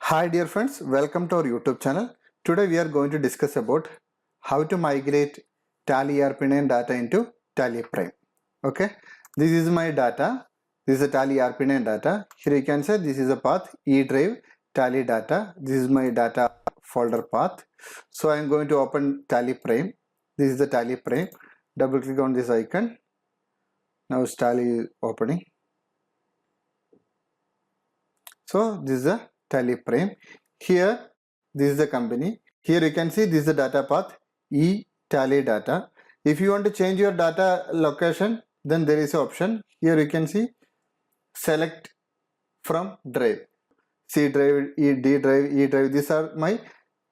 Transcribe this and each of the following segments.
Hi dear friends, welcome to our YouTube channel. Today we are going to discuss about how to migrate Tally.ERP9 data into TallyPrime. Okay, this is my data. This is a Tally.ERP9 data. Here you can say this is a path E drive Tally data. This is my data folder path. So I am going to open TallyPrime. This is the TallyPrime. Double click on this icon. Now Tally is opening. So this is the TallyPrime. Here this is the company. Here you can see this is the data path E Tally data. If you want to change your data location, then there is an option. Here you can see select from drive. C drive, D drive, E drive. These are my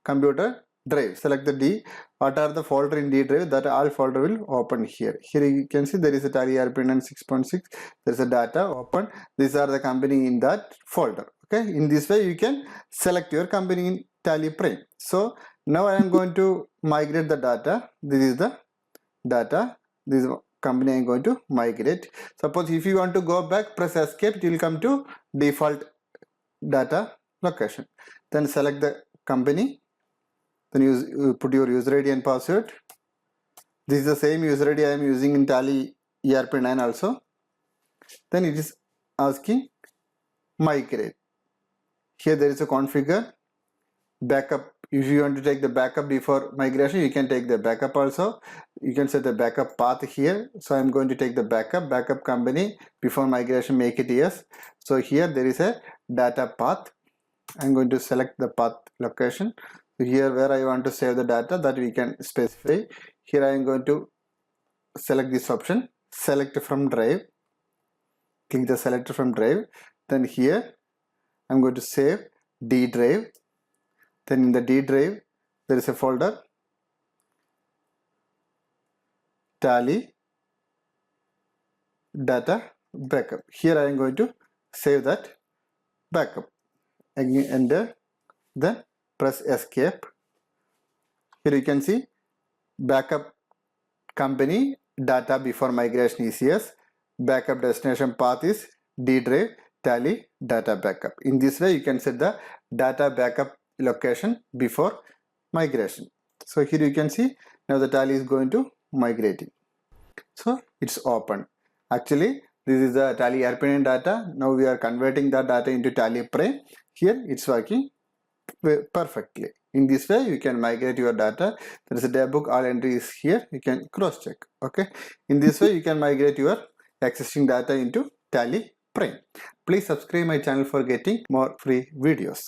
computer drive. Select the D. What are the folder in D drive? That all folder will open here. Here you can see there is a Tally.ERP9 6.6. There is a data open. These are the company in that folder. Okay. In this way you can select your company in TallyPrime. So now I am going to migrate the data. This is the data. This company I am going to migrate. Suppose if you want to go back, press escape. It will come to default data location. Then select the company. Then you put your user ID and password. This is the same user ID I am using in Tally.ERP9 also. Then it is asking migrate. Here there is a configure backup. If you want to take the backup before migration, you can take the backup also. You can set the backup path here. So I'm going to take the backup company before migration, make it yes. So here there is a data path. I'm going to select the path location. So here where I want to save the data, that we can specify. Here I am going to select this option, select from drive. Click the select from drive. Then here I'm going to save D drive. Then in the D drive there is a folder Tally data backup. Here I am going to save that backup. Again enter, then press escape. Here you can see backup company data before migration is yes. Backup destination path is D drive Tally data backup. In this way you can set the data backup location before migration. So here you can see now the Tally is going to migrating. So it's open. Actually this is the Tally.ERP9 data. Now we are converting the data into TallyPrime. Here it's working perfectly. In this way you can migrate your data. There is a debug, all entries here. You can cross check. Okay. In this way you can migrate your existing data into TallyPrime. Please subscribe my channel for getting more free videos.